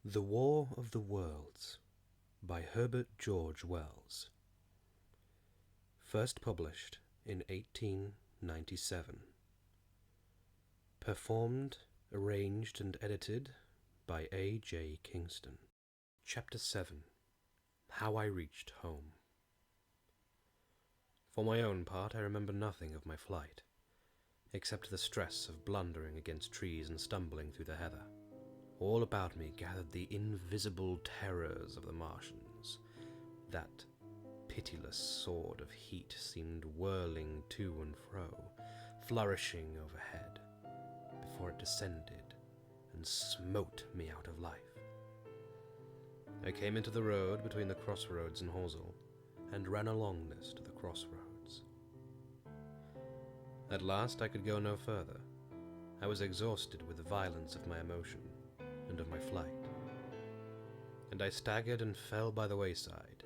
The War of the Worlds by Herbert George Wells. First published in 1897. Performed, arranged, and edited by A. J. Kingston. Chapter 7. How I Reached Home. For my own part, I remember nothing of my flight, except the stress of blundering against trees and stumbling through the heather. All about me gathered the invisible terrors of the Martians. That pitiless sword of heat seemed whirling to and fro, flourishing overhead, before it descended and smote me out of life. I came into the road between the crossroads and Horsell, and ran along this to the crossroads. At last I could go no further. I was exhausted with the violence of my emotion and of my flight, and I staggered and fell by the wayside.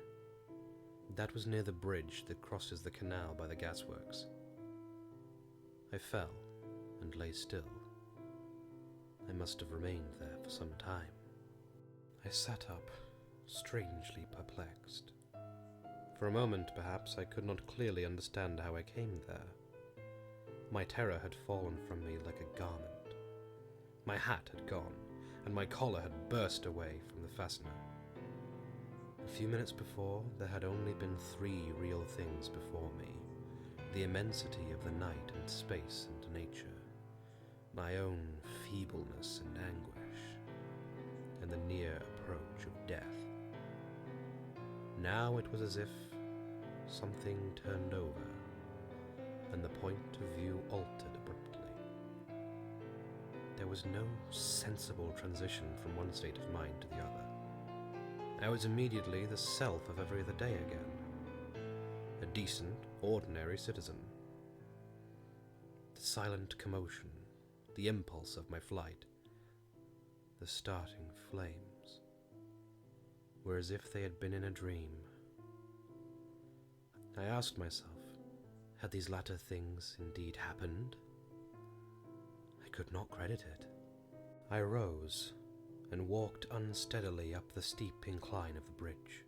That was near the bridge that crosses the canal by the gasworks. I fell and lay still. I must have remained there for some time. I sat up, strangely perplexed. For a moment, perhaps, I could not clearly understand how I came there. My terror had fallen from me like a garment. My hat had gone, and my collar had burst away from the fastener. A few minutes before, there had only been 3 real things before me: the immensity of the night and space and nature, my own feebleness and anguish, and the near approach of death. Now it was as if something turned over, and the point of view altered abruptly. There was no sensible transition from one state of mind to the other. I was immediately the self of every other day again, a decent, ordinary citizen. The silent commotion, the impulse of my flight, the starting flames, were as if they had been in a dream. I asked myself, had these latter things indeed happened? I could not credit it. I rose and walked unsteadily up the steep incline of the bridge.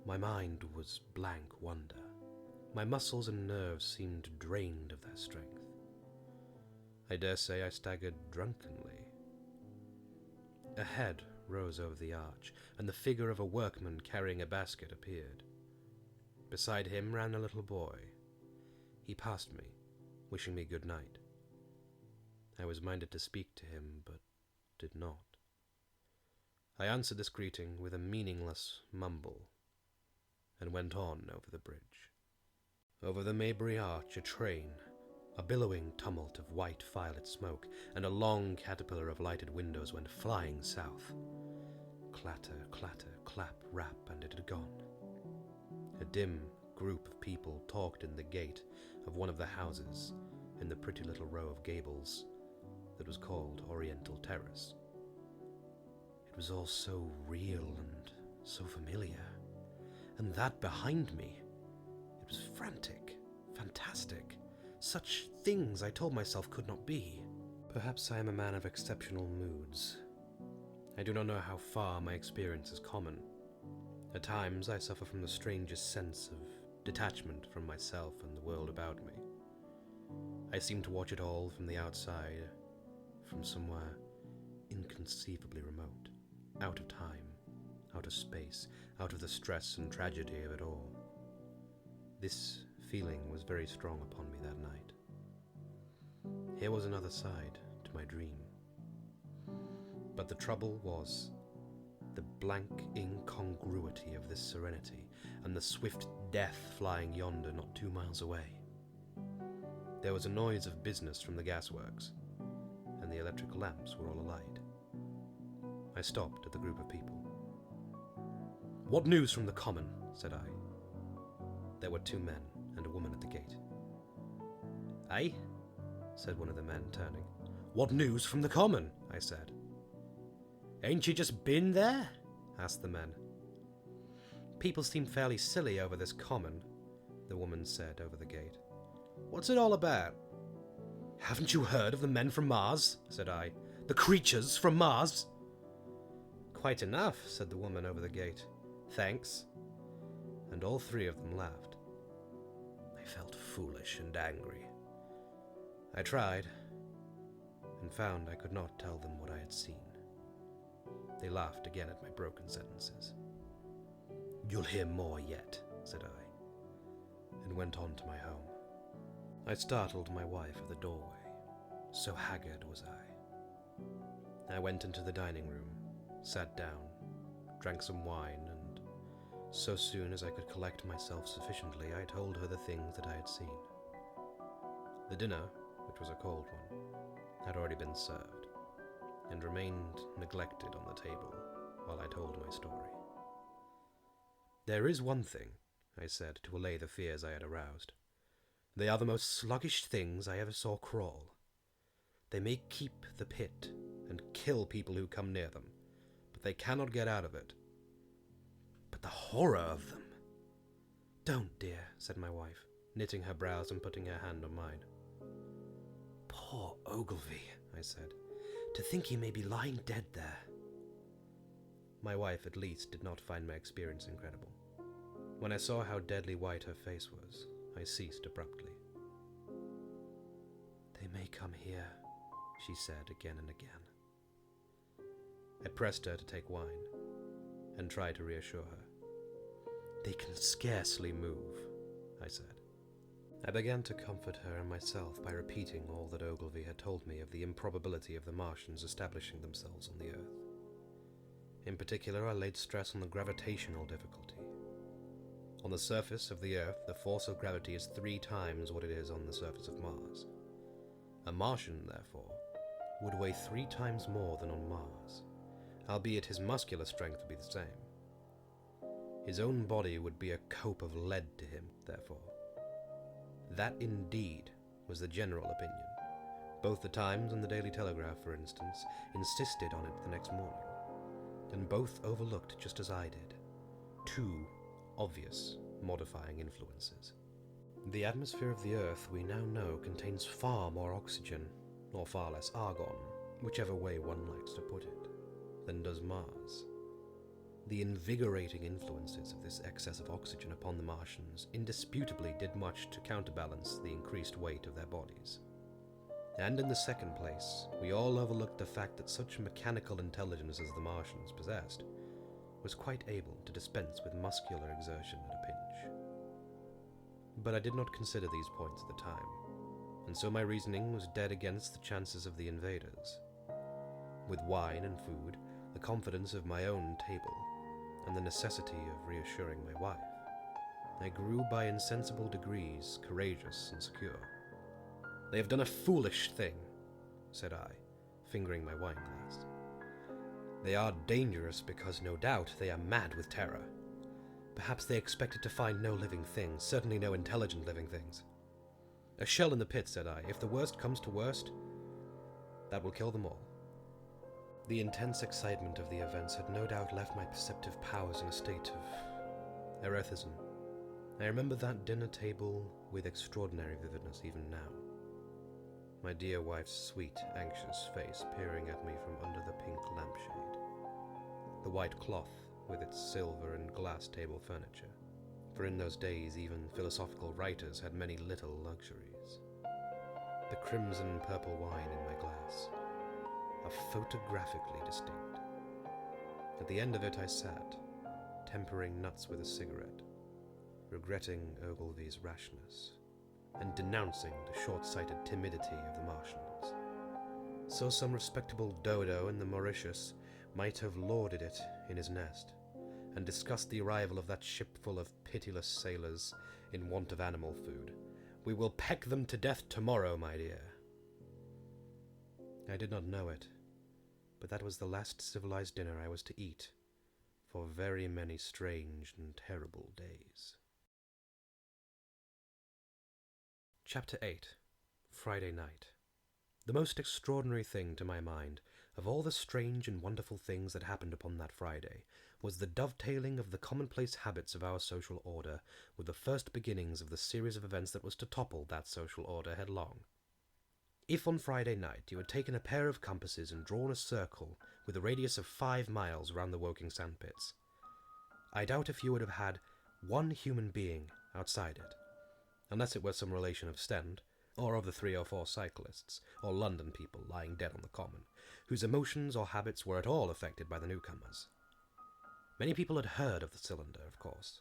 My mind was blank wonder. My muscles and nerves seemed drained of their strength. I dare say I staggered drunkenly. A head rose over the arch, and the figure of a workman carrying a basket appeared. Beside him ran a little boy. He passed me, wishing me good night. I was minded to speak to him, but did not. I answered this greeting with a meaningless mumble, and went on over the bridge. Over the Maybury Arch, a train, a billowing tumult of white violet smoke, and a long caterpillar of lighted windows went flying south. Clatter, clatter, clap, rap, and it had gone. A dim group of people talked in the gate of one of the houses in the pretty little row of gables that was called Oriental Terrace. It was all so real and so familiar, and that behind me, it was frantic, fantastic. Such things I told myself could not be. Perhaps I am a man of exceptional moods. I do not know how far my experience is common. At times I suffer from the strangest sense of detachment from myself and the world about me. I seem to watch it all from the outside, from somewhere inconceivably remote, out of time, out of space, out of the stress and tragedy of it all. This feeling was very strong upon me that night. Here was another side to my dream. But the trouble was the blank incongruity of this serenity, and the swift death flying yonder not 2 miles away. There was a noise of business from the gasworks, and the electric lamps were all alight. I stopped at the group of people. "What news from the common?" said I. There were 2 men and a woman at the gate. "Aye?" said one of the men, turning. "What news from the common?" I said. "Ain't you just been there?" asked the men. "People seem fairly silly over this common," the woman said over the gate. "What's it all about?" "Haven't you heard of the men from Mars?" said I. "The creatures from Mars?" "Quite enough," said the woman over the gate. "Thanks." And all three of them laughed. I felt foolish and angry. I tried, and found I could not tell them what I had seen. They laughed again at my broken sentences. "You'll hear more yet," said I, and went on to my home. I startled my wife at the doorway, so haggard was I. I went into the dining room, sat down, drank some wine, and so soon as I could collect myself sufficiently, I told her the things that I had seen. The dinner, which was a cold one, had already been served, and remained neglected on the table while I told my story. "There is one thing," I said, to allay the fears I had aroused. "They are the most sluggish things I ever saw crawl. They may keep the pit and kill people who come near them, but they cannot get out of it. But the horror of them—" "Don't, dear," said my wife, knitting her brows and putting her hand on mine. "Poor Ogilvy," I said. "To think he may be lying dead there." My wife, at least, did not find my experience incredible. When I saw how deadly white her face was, I ceased abruptly. "They may come here," she said again and again. I pressed her to take wine, and tried to reassure her. "They can scarcely move," I said. I began to comfort her and myself by repeating all that Ogilvy had told me of the improbability of the Martians establishing themselves on the Earth. In particular, I laid stress on the gravitational difficulty. On the surface of the Earth, the force of gravity is 3 times what it is on the surface of Mars. A Martian, therefore, would weigh 3 times more than on Mars, albeit his muscular strength would be the same. His own body would be a cope of lead to him, therefore. That, indeed, was the general opinion. Both the Times and the Daily Telegraph, for instance, insisted on it the next morning, and both overlooked, just as I did, 2 obvious modifying influences. The atmosphere of the Earth, we now know, contains far more oxygen, or far less argon, whichever way one likes to put it, than does Mars. The invigorating influences of this excess of oxygen upon the Martians indisputably did much to counterbalance the increased weight of their bodies. And in the second place, we all overlooked the fact that such mechanical intelligence as the Martians possessed was quite able to dispense with muscular exertion at a pinch. But I did not consider these points at the time, and so my reasoning was dead against the chances of the invaders. With wine and food, the confidence of my own table, and the necessity of reassuring my wife, I grew by insensible degrees courageous and secure. "They have done a foolish thing," said I, fingering my wine-glass. "They are dangerous because, no doubt, they are mad with terror. Perhaps they expected to find no living things, certainly no intelligent living things. A shell in the pit," said I. "If the worst comes to worst, that will kill them all." The intense excitement of the events had no doubt left my perceptive powers in a state of erethism. I remember that dinner table with extraordinary vividness even now. My dear wife's sweet, anxious face peering at me from under the pink lampshade. The white cloth with its silver and glass table furniture, for in those days even philosophical writers had many little luxuries. The crimson purple wine in my glass, are photographically distinct. At the end of it I sat, tempering nuts with a cigarette, regretting Ogilvy's rashness, and denouncing the short-sighted timidity of the Martians. So some respectable dodo in the Mauritius might have lorded it in his nest, and discussed the arrival of that ship full of pitiless sailors in want of animal food. "We will peck them to death tomorrow, my dear." I did not know it, but that was the last civilized dinner I was to eat for very many strange and terrible days. Chapter 8. Friday night. The most extraordinary thing, to my mind, of all the strange and wonderful things that happened upon that Friday, was the dovetailing of the commonplace habits of our social order with the first beginnings of the series of events that was to topple that social order headlong. If on Friday night you had taken a pair of compasses and drawn a circle with a radius of 5 miles around the Woking sandpits, I doubt if you would have had one human being outside it, unless it were some relation of Stend, or of the 3 or 4 cyclists, or London people lying dead on the common, whose emotions or habits were at all affected by the newcomers. Many people had heard of the cylinder, of course,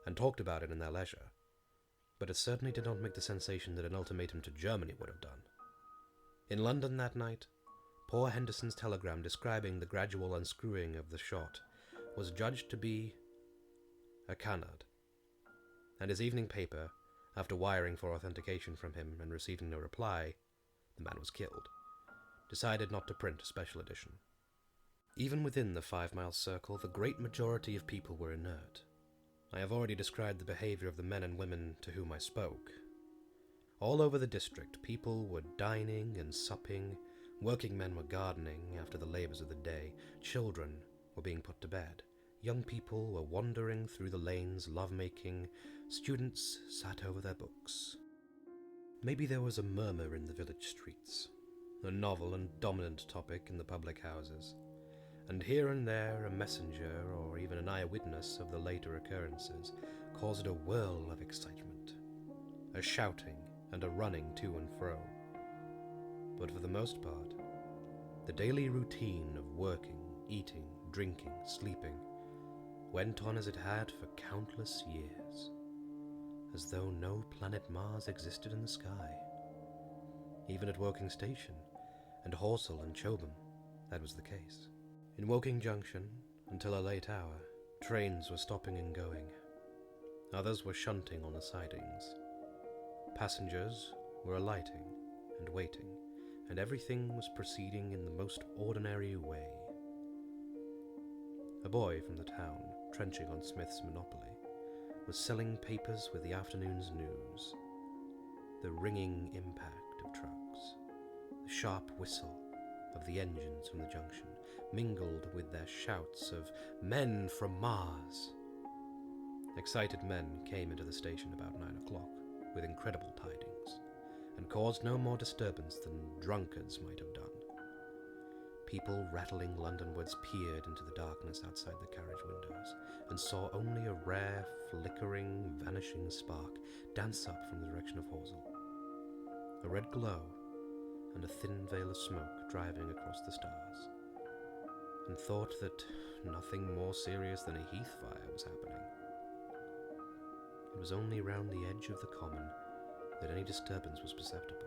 and talked about it in their leisure, but it certainly did not make the sensation that an ultimatum to Germany would have done. In London that night, poor Henderson's telegram describing the gradual unscrewing of the shot was judged to be a canard, and his evening paper, after wiring for authentication from him and receiving no reply, the man was killed, decided not to print a special edition. Even within the 5-mile circle, the great majority of people were inert. I have already described the behavior of the men and women to whom I spoke. All over the district, people were dining and supping, working men were gardening after the labours of the day, children were being put to bed, young people were wandering through the lanes, love-making, students sat over their books. Maybe there was a murmur in the village streets, a novel and dominant topic in the public houses, and here and there a messenger or even an eyewitness of the later occurrences caused a whirl of excitement, a shouting and a running to and fro. But for the most part, the daily routine of working, eating, drinking, sleeping went on as it had for countless years, as though no planet Mars existed in the sky. Even at Woking Station and Horsell and Chobham, that was the case. In Woking Junction, until a late hour, trains were stopping and going. Others were shunting on the sidings. Passengers were alighting and waiting, and everything was proceeding in the most ordinary way. A boy from the town, trenching on Smith's monopoly, was selling papers with the afternoon's news. The ringing impact of trucks, the sharp whistle of the engines from the junction, mingled with their shouts of "Men from Mars!" Excited men came into the station about 9 o'clock with incredible tidings, and caused no more disturbance than drunkards might have done. People rattling Londonwards peered into the darkness outside the carriage windows, and saw only a rare, flickering, vanishing spark dance up from the direction of Horsell. A red glow and a thin veil of smoke driving across the stars, and thought that nothing more serious than a heath fire was happening. It was only round the edge of the common that any disturbance was perceptible.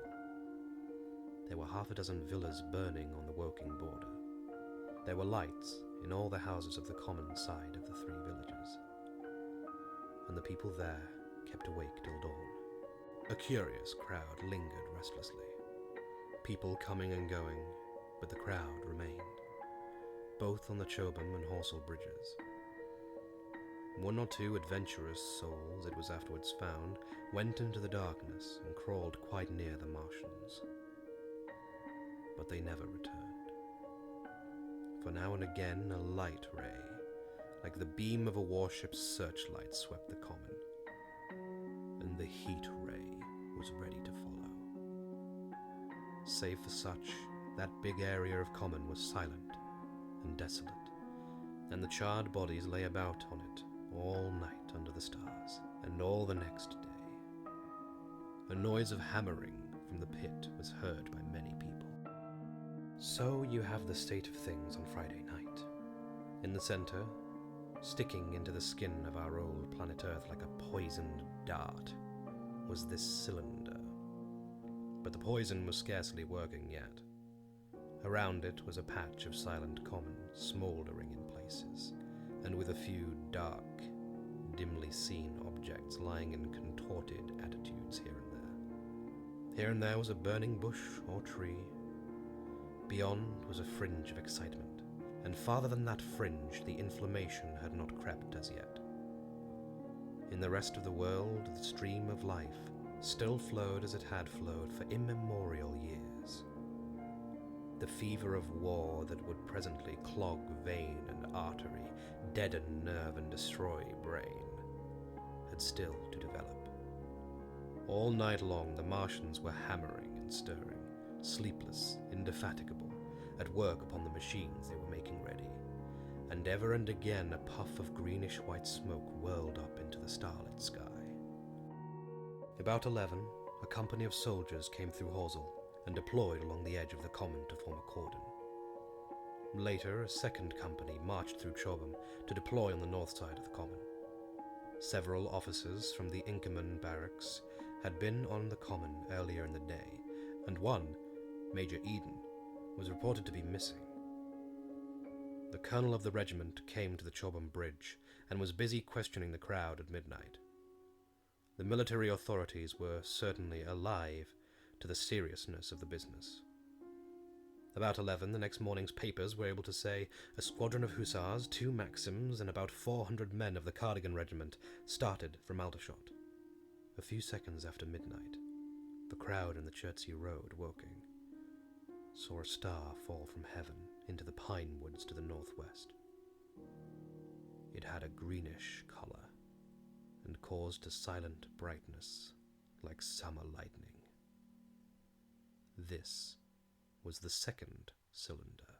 There were 6 villas burning on the Woking border. There were lights in all the houses of the common side of the 3 villages, and the people there kept awake till dawn. A curious crowd lingered restlessly, people coming and going, but the crowd remained, both on the Chobham and Horsell bridges. 1 or 2 adventurous souls, it was afterwards found, went into the darkness and crawled quite near the Martians. But they never returned. For now and again a light ray, like the beam of a warship's searchlight, swept the common, and the heat ray was ready to follow. Save for such, that big area of common was silent and desolate, and the charred bodies lay about on it all night under the stars, and all the next day. A noise of hammering from the pit was heard by many people. So you have the state of things on Friday night. In the centre, sticking into the skin of our old planet Earth like a poisoned dart, was this cylinder. But the poison was scarcely working yet. Around it was a patch of silent common, smouldering in places, and with a few dark, dimly seen objects lying in contorted attitudes here and there. Here and there was a burning bush or tree. Beyond was a fringe of excitement, and farther than that fringe the inflammation had not crept as yet. In the rest of the world, the stream of life still flowed as it had flowed for immemorial years. The fever of war that would presently clog vein and artery, deaden nerve and destroy brain, had still to develop. All night long the Martians were hammering and stirring, sleepless, indefatigable, at work upon the machines they were making ready, and ever and again a puff of greenish-white smoke whirled up into the starlit sky. About 11, a company of soldiers came through Horsell and deployed along the edge of the common to form a cordon. Later, a second company marched through Chobham to deploy on the north side of the common. Several officers from the Inkerman barracks had been on the common earlier in the day, and one, Major Eden, was reported to be missing. The colonel of the regiment came to the Chobham Bridge and was busy questioning the crowd at midnight. The military authorities were certainly alive to the seriousness of the business. About 11, the next morning's papers were able to say a squadron of hussars, 2 Maxims, and about 400 men of the Cardigan Regiment started from Aldershot. A few seconds after midnight, the crowd in the Chertsey Road, Woking, saw a star fall from heaven into the pine woods to the northwest. It had a greenish color and caused a silent brightness like summer lightning. This was the second cylinder.